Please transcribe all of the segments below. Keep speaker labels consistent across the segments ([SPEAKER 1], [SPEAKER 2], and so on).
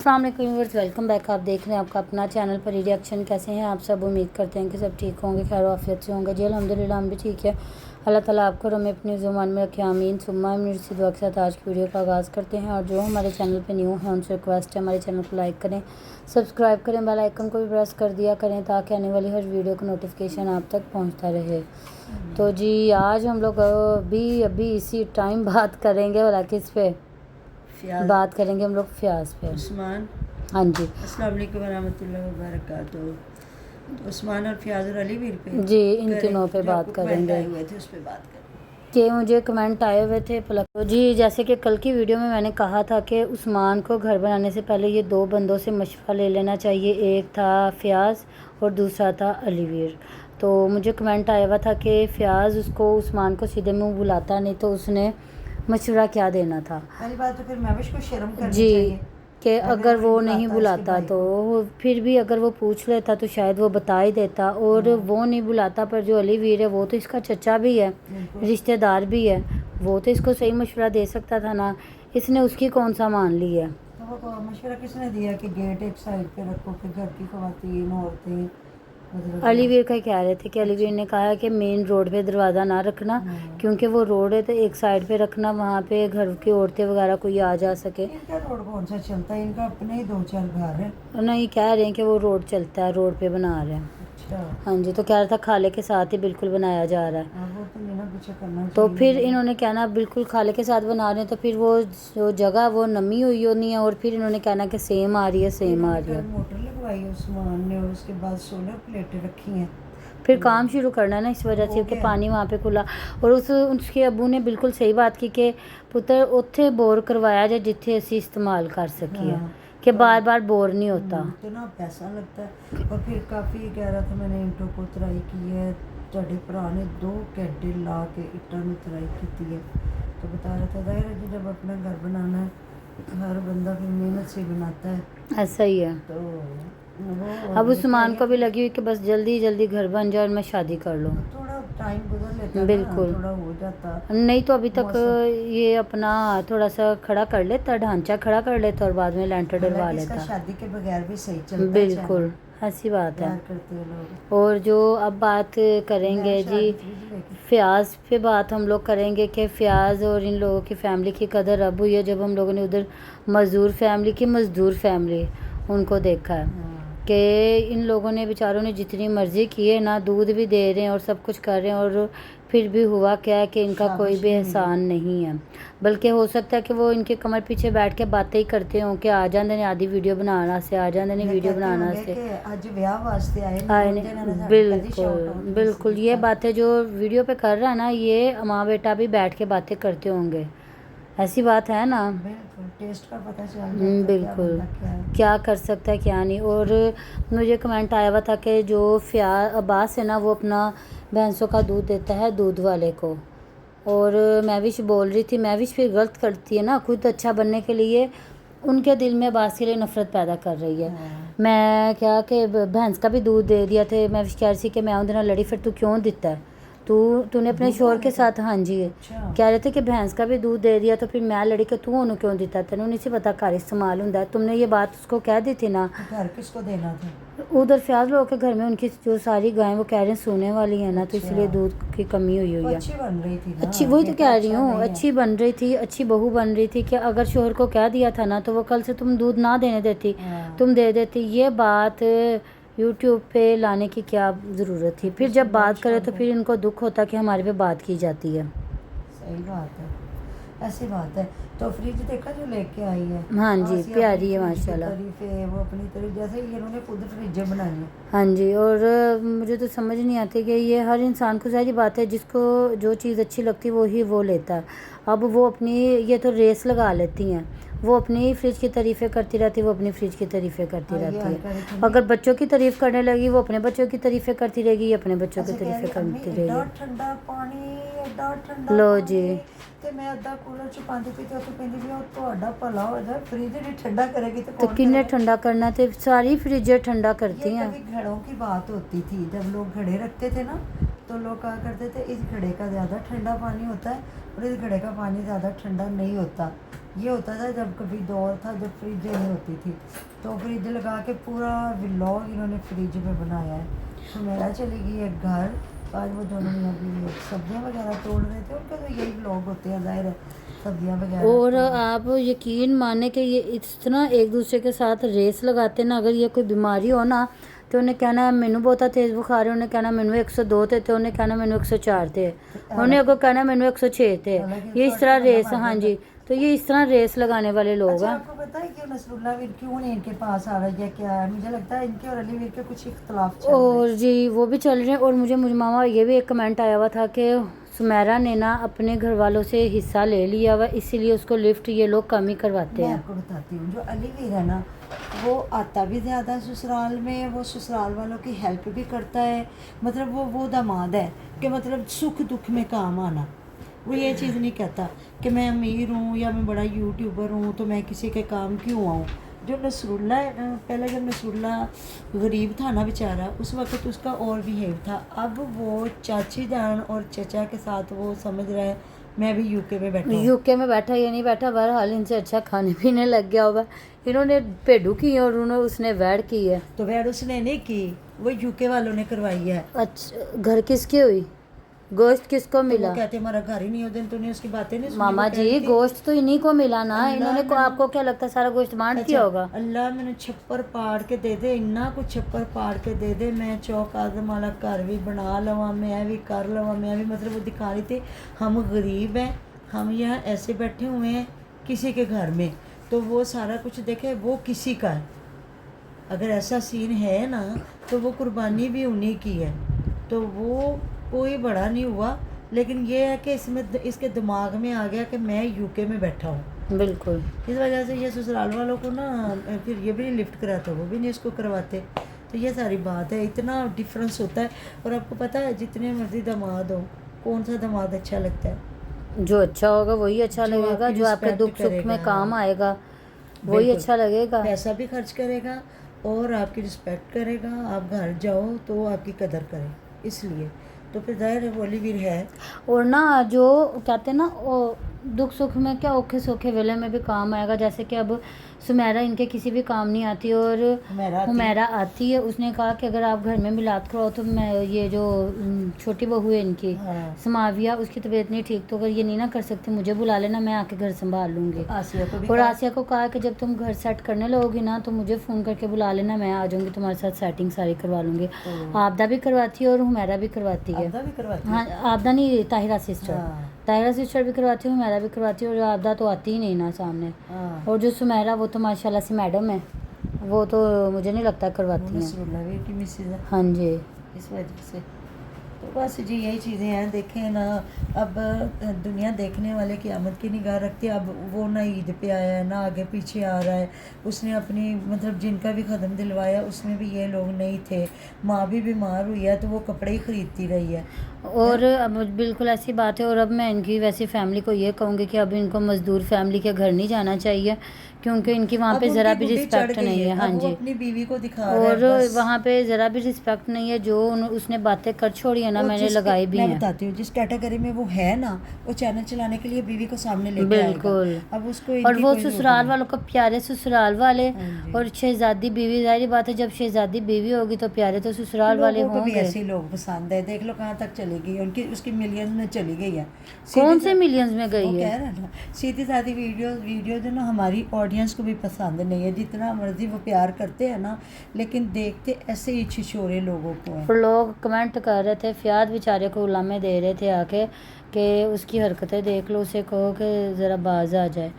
[SPEAKER 1] अस्सलाम वालेकुम viewers, welcome back. आप देख रहे हैं आपका अपना चैनल पर रिएक्शन। कैसे हैं आप सब? उम्मीद करते हैं कि सब ठीक होंगे, खैर आफियत से होंगे। जी अल्हम्दुलिल्लाह हम भी ठीक है। अल्लाह ताला आपको हमें अपने ज़ुबान में रखे, आमीन सुम्मा आमीन। इसी दुआ के साथ आज की वीडियो का आगाज़ करते हैं। और जो हमारे चैनल पर न्यू हैं उनसे रिक्वेस्ट है हमारे चैनल को लाइक करें, सब्सक्राइब करें, बेल आइकन को भी प्रेस कर दिया करें ताकि आने वाली हर वीडियो का नोटिफिकेशन आप तक पहुँचता रहे। तो जी आज हम लोग अभी इसी टाइम बात करेंगे वाला किस पे बात करेंगे हम लोग, फ्याज पे।
[SPEAKER 2] उस्मान,
[SPEAKER 1] हाँ जी,
[SPEAKER 2] अस्सलाम वालेकुम वरहमतुल्लाहि वबरकातुहू। तो उस्मान और फ्याज और अली वीर पे
[SPEAKER 1] जी इन तीनों पे बात करेंगे
[SPEAKER 2] हुए थे, उस पे बात करेंगे
[SPEAKER 1] कि मुझे कमेंट आए हुए थे पलक। तो जी जैसे कि कल की वीडियो में मैंने कहा था कि उस्मान को घर बनाने से पहले ये दो बंदों से मशवरा ले लेना चाहिए। एक था फ्याज और दूसरा था अलीवीर। तो मुझे कमेंट आया हुआ था कि फ्याज उसको उस्मान को सीधे मुँह बुलाता नहीं तो उसने मशवरा क्या देना था।
[SPEAKER 2] पहली बात तो फिर महविश को शर्म करनी
[SPEAKER 1] जी
[SPEAKER 2] चाहिए
[SPEAKER 1] कि अगर वो नहीं बुलाता तो फिर भी अगर वो पूछ लेता तो शायद वो बता ही देता। और वो नहीं बुलाता, पर जो अली वीर है वो तो इसका चचा भी है, रिश्तेदार भी है, वो तो इसको सही मशवरा दे सकता था ना। इसने उसकी कौन सा मान ली है।
[SPEAKER 2] तो वो मशवरा किसने दिया कि गेट एक साइड पे रखो कि घर की ख़वातीन औरतें
[SPEAKER 1] अलीवीर का कह रहे थे कि अलीवीर ने कहा है कि मेन रोड पे दरवाज़ा ना रखना, क्योंकि वो रोड है तो एक साइड पे रखना, वहाँ पे घर की औरतें वगैरह कोई आ जा सके।
[SPEAKER 2] इनका रोड कौन सा चलता है, इनका अपने ही दो चार घर है।
[SPEAKER 1] नहीं, कह रहे हैं कि वो रोड चलता है, रोड पे बना रहे हैं।
[SPEAKER 2] अच्छा,
[SPEAKER 1] हाँ जी, तो कह रहा था खाले के साथ ही बिल्कुल बनाया जा रहा है।
[SPEAKER 2] वो तो लेना पीछे करना
[SPEAKER 1] तो
[SPEAKER 2] चाहिए।
[SPEAKER 1] फिर इन्होंने कहना बिल्कुल खाले के साथ बना रहे हैं, तो फिर वो जो जगह वो नमी हुई होनी है। और फिर इन्होंने कहना कि सेम आ रही है, सेम आ रही है।
[SPEAKER 2] मोटर लगवाई है उस्मान ने और उसके बाद सोलर प्लेटें रखी हैं।
[SPEAKER 1] फिर काम शुरू करना है ना, इस वजह से कि पानी वहाँ पे खुला। और उसके अबू ने बिल्कुल सही बात की कि पुत्र उत्थे बोर करवाया जाए जिथे असी इस्तेमाल कर सकिए, कि बार बार बोर नहीं होता।
[SPEAKER 2] तो ना पैसा लगता है। और फिर काफ़ी कह रहा था मैंने ईंटों को तराई की है, ਤੁਹਾਡੇ ਭਰਾ ने 2 घंटे ला के ईंटों में तराई की है। तो बता रहा था जाहिर है कि जब अपना घर बनाना है हर बंदा फिर मेहनत से बनाता है।
[SPEAKER 1] ऐसा ही है।
[SPEAKER 2] तो
[SPEAKER 1] अब उस्मान को भी लगी हुई कि बस जल्दी जल्दी घर बन जाए और मैं शादी कर लूँ।
[SPEAKER 2] थोड़ा टाइम गुजर लेता,
[SPEAKER 1] बिल्कुल
[SPEAKER 2] थोड़ा हो जाता।
[SPEAKER 1] नहीं तो अभी तक ये अपना थोड़ा सा खड़ा कर लेता, ढांचा खड़ा कर लेता और बाद में लेंटर डलवा लेता।
[SPEAKER 2] शादी के बगैर भी सही चलता है।
[SPEAKER 1] बिल्कुल ऐसी बात है।
[SPEAKER 2] करते हैं लोग।
[SPEAKER 1] और जो अब बात करेंगे जी फ्याज पे, बात हम लोग करेंगे कि फ्याज और इन लोगों की फ़ैमिली की कदर अब हुई है जब हम लोगों ने उधर मज़दूर फैमिली उनको देखा है कि इन लोगों ने बेचारों ने जितनी मर्ज़ी की है ना, दूध भी दे रहे हैं और सब कुछ कर रहे हैं, और फिर भी हुआ क्या है कि इनका कोई भी एहसान नहीं है। बल्कि हो सकता है कि वो इनके कमर पीछे बैठ के बातें ही करते हों कि आ जाते ने आधी वीडियो बनाना से, आ जाते ने वीडियो बनाना से
[SPEAKER 2] आज ब्याह वास्ते
[SPEAKER 1] आए ने। बिल्कुल बिल्कुल ये बातें जो वीडियो पे कर रहा है ना, ये माँ बेटा भी बैठ के बातें करते होंगे। ऐसी बात है ना।
[SPEAKER 2] टेस्ट का पता चल जाता है
[SPEAKER 1] बिल्कुल क्या कर सकता है क्या नहीं। और मुझे कमेंट आया हुआ था कि जो अब्बास है ना वो अपना भैंसों का दूध देता है दूध वाले को। और महविश बोल रही थी, महविश फिर गलत करती है ना, खुद अच्छा बनने के लिए उनके दिल में अब्बास के लिए नफ़रत पैदा कर रही है। मैं क्या कि भैंस का भी दूध दे दिया थे, महविश कह रही थी कि मैं उनके नाल लड़ी, फिर तू क्यों दिता है, तूने अपने शोर के साथ। हाँ जी कह रहे थे कि भैंस का भी दूध दे दिया तो फिर मैं लड़ी कि तू उन्होंने क्यों दिता, तेन नहीं सी पता घर इस्तेमाल होता है। तुमने ये बात उसको कह दी थी ना।
[SPEAKER 2] घर किसको देना था?
[SPEAKER 1] उधर फ्याज लोगों के घर में उनकी जो सारी गायें वो कह रहे हैं सोने वाली है ना, तो इसलिए दूध की कमी हुई है।
[SPEAKER 2] अच्छी बन रही थी ना,
[SPEAKER 1] अच्छी, वही तो कह रही हूँ, अच्छी बन रही थी, अच्छी बहू बन रही थी कि अगर शोहर को कह दिया था ना तो वो कल से तुम दूध ना देने देती, तुम दे देती। ये बात यूट्यूब पे लाने की क्या ज़रूरत थी। फिर जब बात करें तो फिर इनको दुख होता कि हमारे पे बात की जाती है।
[SPEAKER 2] सही बात है, ऐसी बात है। तो फ्रिज देखा जो लेके आई है?
[SPEAKER 1] हाँ जी प्यारी है माशाल्लाह।
[SPEAKER 2] वो अपनी तरह जैसे इन्होंने खुद फ्रिजें बनाई है।
[SPEAKER 1] हाँ जी। और मुझे तो समझ नहीं आती कि ये हर इंसान को सारी बात है, जिसको जो चीज़ अच्छी लगती है वो लेता है। अब वो अपनी ये तो रेस लगा लेती हैं, वो अपनी फ्रिज की तारीफ़ें करती रहती है, वो अपनी फ्रिज की तारीफ़ें करती रहती है। अगर बच्चों की तारीफ़ करने लगी वो अपने बच्चों की तारीफ़ें करती रहेगी, अपने बच्चों की तारीफ़ें करती रहेगी।
[SPEAKER 2] ठंडा पानी
[SPEAKER 1] लो जी
[SPEAKER 2] ਤੇ ਮੈਂ ਅੱਧਾ ਕੂਲਰ ਚ ਪਾਉਂਦੀ ਪਈ ਤੇ ਉਹ ਕਹਿੰਦੀ ਵੀ ਉਹ ਤੁਹਾਡਾ ਭਲਾ ਹੋ ਜਾਏ, फ्रिज नहीं ठंडा करेगी तो
[SPEAKER 1] किन्ने ठंडा करना, तो सारी फ्रिजें ठंडा करती हैं।
[SPEAKER 2] घड़ों की बात होती थी जब लोग घड़े रखते थे ना, तो लोग कहा करते थे इस घड़े का ज़्यादा ठंडा पानी होता है और इस घड़े का पानी ज़्यादा ठंडा नहीं होता। ये होता था जब कभी दौर था जब फ्रिज नहीं होती थी, तो फ्रिज लगा के पूरा व्लॉग इन्होंने फ्रिज में बनाया है। तो मेरा चली गई है घर, आज वो दोनों मियाँ बीवी सब्जियाँ वगैरह तोड़ रहे थे, उनके तो यही व्लॉग होते हैं, ज़ाहिर है सब्जियाँ वगैरह।
[SPEAKER 1] और आप यकीन माने कि ये इतना एक दूसरे के साथ रेस लगाते ना, अगर ये कोई बीमारी हो ना तो उन्हें कहना मैनू बहुत तेज़ बुखार है, उन्हें कहना मैनू 102 थे, तो उन्हें कहना मैनू 104 थे, उन्हें अगो कहना मैनू 106 थे। ये इस तरह रेस, हाँ जी, तो ये इस तरह रेस लगाने वाले लोग
[SPEAKER 2] अच्छा,
[SPEAKER 1] हैं।
[SPEAKER 2] आपको पता है कि नसरुल्ला वीर क्यों नहीं इनके पास आ रहा है या क्या है? मुझे लगता है इनके और अली वीर के कुछ इख्तलाफ चल रहे हैं।
[SPEAKER 1] और जी वो भी चल रहे हैं। और मुझे मामा ये भी एक कमेंट आया हुआ था कि सुमेरा ने ना अपने घर वालों से हिस्सा ले लिया हुआ, इसीलिए उसको लिफ्ट ये लोग कम ही करवाते
[SPEAKER 2] मैं
[SPEAKER 1] हैं।
[SPEAKER 2] आपको बताती हूँ, जो अली वीर है ना वो आता भी ज़्यादा ससुराल में, वो ससुराल वालों की हेल्प भी करता है, मतलब वो दामाद है कि मतलब सुख दुख में काम आना। वो ये चीज़ नहीं कहता कि मैं अमीर हूँ या मैं बड़ा यूट्यूबर हूँ तो मैं किसी के काम क्यों आऊँ। जो नसरुल्ला है ना, पहले जब नसरुल्ला गरीब था ना बेचारा, उस वक्त उसका और बिहेव था। अब वो चाची जान और चचा के साथ वो समझ रहा है मैं भी यूके में बैठा हूँ।
[SPEAKER 1] यूके में बैठा या नहीं बैठा, बहरहाल इनसे अच्छा खाने पीने लग गया होगा। इन्होंने पेडू की है और उन्होंने उसने वैड की है।
[SPEAKER 2] तो वैड उसने नहीं की, वो यूके वालों ने करवाई है।
[SPEAKER 1] अच्छा, घर किसकी हुई? गोश्त किसको
[SPEAKER 2] तो
[SPEAKER 1] मिला?
[SPEAKER 2] वो कहते हमारा घर ही नहीं हो, दिन तूने उसकी बातें नहीं सुनी।
[SPEAKER 1] मामा
[SPEAKER 2] वो कह
[SPEAKER 1] जी
[SPEAKER 2] रही थी,
[SPEAKER 1] गोश्त तो इन्हीं को मिला ना,
[SPEAKER 2] अल्लाह
[SPEAKER 1] इन्होंने को,
[SPEAKER 2] ने-
[SPEAKER 1] आपको क्या लगता है सारा गोश्त बांट दिया होगा?
[SPEAKER 2] अल्लाह मैंने छप्पर पाड़ के दे दे, इन्ना कुछ छप्पर पाड़ के दे दे, मैं चौक आदम वाला घर भी बना लवा, मैं भी कर लवा, मैं भी, मतलब वो दिखा रही थी हम गरीब हैं, हम यहाँ ऐसे बैठे हुए हैं किसी के घर में, तो वो सारा कुछ देखे वो किसी का है। अगर ऐसा सीन है ना तो वो कुर्बानी भी उन्हीं की है, तो वो कोई बड़ा नहीं हुआ। लेकिन ये है कि इसके दिमाग में आ गया कि मैं यूके में बैठा हूँ,
[SPEAKER 1] बिल्कुल।
[SPEAKER 2] इस वजह से ये ससुराल वालों को ना फिर ये भी नहीं लिफ्ट कराते, वो भी नहीं इसको करवाते। तो ये सारी बात है, इतना डिफरेंस होता है। और आपको पता है जितने मर्जी दामाद हो, कौन सा दामाद अच्छा लगता है?
[SPEAKER 1] जो अच्छा होगा वही अच्छा
[SPEAKER 2] जो
[SPEAKER 1] लगेगा,
[SPEAKER 2] आपकी
[SPEAKER 1] जो आपके
[SPEAKER 2] respect
[SPEAKER 1] दुख सुख
[SPEAKER 2] करेगा।
[SPEAKER 1] में काम आएगा वही
[SPEAKER 2] बिल्कुल।
[SPEAKER 1] अच्छा लगेगा।
[SPEAKER 2] पैसा भी खर्च करेगा और आपकी रिस्पेक्ट करेगा, आप घर जाओ तो आपकी कदर करे, इसलिए तो फिर जाहिर है वो अली वीर है।
[SPEAKER 1] और ना जो कहते हैं ना वो दुख सुख में क्या औखे सौखे वेले में भी काम आएगा। जैसे कि अब सुमेरा इनके किसी भी काम नहीं आती और हुमैरा आती है। उसने कहा कि अगर आप घर में मिलाद कराओ तो मैं ये जो छोटी बहू है इनकी
[SPEAKER 2] हाँ।
[SPEAKER 1] समाविया, उसकी तबीयत नहीं ठीक, तो अगर ये नहीं ना कर सकती मुझे बुला लेना, मैं आके घर संभाल लूँगी।
[SPEAKER 2] आसिया को भी
[SPEAKER 1] और
[SPEAKER 2] कहा-
[SPEAKER 1] आसिया को कहा कि जब तुम घर सेट करने लगोगी ना तो मुझे फ़ोन करके बुला लेना, मैं आ जाऊँगी तुम्हारे साथ सेटिंग सारी करवा लूँगी। आपदा भी करवाती है और हुमैरा भी करवाती है।
[SPEAKER 2] आपदा भी करवाती है।
[SPEAKER 1] हाँ, आपदा नहीं, ताहिरा सिस्टर।
[SPEAKER 2] हाँ।
[SPEAKER 1] ताहिरा सिस्टर भी करवाती है, हुमैरा भी करवाती है, और आपदा तो आती ही नहीं ना सामने।
[SPEAKER 2] हाँ।
[SPEAKER 1] और जो सुमेरा वो तो माशाल्लाह से मैडम है, वो तो मुझे नहीं लगता करवाती हैं।
[SPEAKER 2] नसरुल्ला वीर की मिसेज है,
[SPEAKER 1] हाँ जी।
[SPEAKER 2] इस वजह से तो बस जी यही चीज़ें हैं। देखें ना, अब दुनिया देखने वाले क़यामत की निगाह रखती है। अब वो ना ईद पे आया है ना आगे पीछे आ रहा है, उसने अपनी मतलब जिनका भी ख़त्म दिलवाया उसमें भी ये लोग नहीं थे, माँ भी बीमार हुई है तो वो कपड़े ही ख़रीदती रही है।
[SPEAKER 1] और अब बिल्कुल ऐसी बात है। और अब मैं इनकी वैसी फैमिली को ये कहूँगी कि अब इनको मज़दूर फैमिली के घर नहीं जाना चाहिए, क्योंकि इनकी वहाँ
[SPEAKER 2] अब
[SPEAKER 1] पे ज़रा
[SPEAKER 2] उनकी
[SPEAKER 1] भी
[SPEAKER 2] गुड्डी चढ़
[SPEAKER 1] रिस्पेक्ट
[SPEAKER 2] गई
[SPEAKER 1] नहीं है। हाँ
[SPEAKER 2] अब वो
[SPEAKER 1] जी।
[SPEAKER 2] अपनी बीवी को दिखा रहा है
[SPEAKER 1] और
[SPEAKER 2] बस।
[SPEAKER 1] वहाँ पे ज़रा भी रिस्पेक्ट नहीं है। जो उसने बातें कर छोड़ी है ना,
[SPEAKER 2] और
[SPEAKER 1] मैंने लगाई भी
[SPEAKER 2] मैं
[SPEAKER 1] हैं।
[SPEAKER 2] बताती हूँ जिस कैटेगरी में वो है ना, वो चैनल चलाने के लिए बीवी को सामने लेके
[SPEAKER 1] बिल्कुल।
[SPEAKER 2] आएगा। अब उसको
[SPEAKER 1] और
[SPEAKER 2] इनकी
[SPEAKER 1] वो
[SPEAKER 2] कोई रोक
[SPEAKER 1] ससुराल
[SPEAKER 2] नहीं।
[SPEAKER 1] वालों को प्यारे ससुराल वाले,
[SPEAKER 2] हाँ जी।
[SPEAKER 1] और शहजादी बीवी, जाहिर बात है जब शहजादी बीवी होगी तो प्यारे तो ससुराल वाले
[SPEAKER 2] लोगों को भी
[SPEAKER 1] होंगे।
[SPEAKER 2] ऐसे ही लोग पसंद है, देख लो कहाँ तक चली गई, उनकी उसकी मिलियन में चली गई है।
[SPEAKER 1] कौन
[SPEAKER 2] सीधी
[SPEAKER 1] से मिलियंस में
[SPEAKER 2] वो
[SPEAKER 1] गई
[SPEAKER 2] कह
[SPEAKER 1] है?
[SPEAKER 2] रहा है ना, सीधी सादी वीडियो जो ना हमारी ऑडियंस को भी पसंद नहीं है। जितना मर्जी वो प्यार करते हैं ना, लेकिन देखते ऐसे ही छिछोरे लोगों को हैं।
[SPEAKER 1] और लोग कमेंट कर रहे थे, फ़ियाद बेचारे को उलामे दे रहे थे आके कि उसकी हरकतें देख लो, उसे कहो कि ज़रा बाज आ जाए।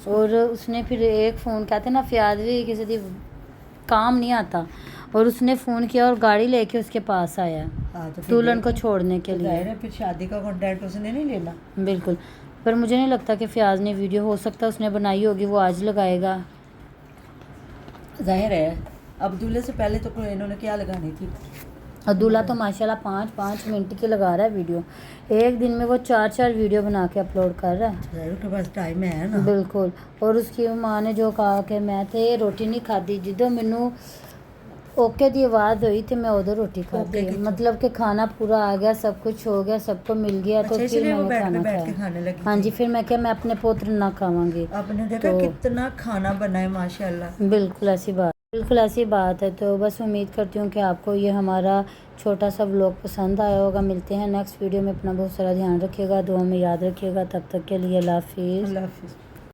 [SPEAKER 1] और उसने फिर एक फ़ोन, कहते ना फ़ियाद भी किसी दी काम नहीं आता, और उसने फ़ोन किया और गाड़ी लेके उसके पास आया
[SPEAKER 2] हाँ, तो फिर
[SPEAKER 1] दुल्हन को
[SPEAKER 2] देखो,
[SPEAKER 1] छोड़ने के
[SPEAKER 2] तो जाहिर
[SPEAKER 1] लिए।
[SPEAKER 2] है फिर शादी का कॉन्ट्रैक्ट उसने नहीं लेना।
[SPEAKER 1] बिल्कुल। पर मुझे नहीं लगता कि फ़ियाज ने वीडियो, हो सकता है उसने बनाई होगी, वो आज लगाएगा।
[SPEAKER 2] जाहिर है अब दूल्हे से पहले तो कोई इन्होंने क्या लगानी थी।
[SPEAKER 1] और दूल्हा तो माशाल्लाह 5-5 मिनट की लगा रहा है वीडियो। एक दिन में वो 4-4 वीडियो बना के अपलोड कर रहा है।
[SPEAKER 2] जाहिर के पास टाइम है ना।
[SPEAKER 1] बिल्कुल। और उसकी माँ ने जो कहा कि मैं तो रोटी नहीं खाती, जिदो मैनू ओके दी आवाज़ हुई थी, मैं उधर रोटी खाती
[SPEAKER 2] ओके
[SPEAKER 1] है,
[SPEAKER 2] की तो-
[SPEAKER 1] मतलब कि खाना पूरा आ गया, सब कुछ हो गया, सबको मिल गया, तो
[SPEAKER 2] अच्छा,
[SPEAKER 1] फिर
[SPEAKER 2] इसलिए वो
[SPEAKER 1] मैंने
[SPEAKER 2] बेड पे
[SPEAKER 1] खाना
[SPEAKER 2] बैठ के
[SPEAKER 1] खाया।
[SPEAKER 2] खाने लगी
[SPEAKER 1] हाँ
[SPEAKER 2] थी।
[SPEAKER 1] जी, फिर मैं क्या, मैं अपने पोत्र ना खावांगी।
[SPEAKER 2] आपने देखा
[SPEAKER 1] तो
[SPEAKER 2] कितना खाना बना है माशाल्लाह।
[SPEAKER 1] बिल्कुल ऐसी बात है। तो बस उम्मीद करती हूँ कि आपको ये हमारा छोटा सा व्लॉग पसंद आया होगा। मिलते हैं नेक्स्ट वीडियो में। अपना बहुत सारा ध्यान रखिएगा, दुआ में याद रखिएगा। तब तक के लिए अल्लाह हाफिज़।
[SPEAKER 2] अल्लाह हाफिज़।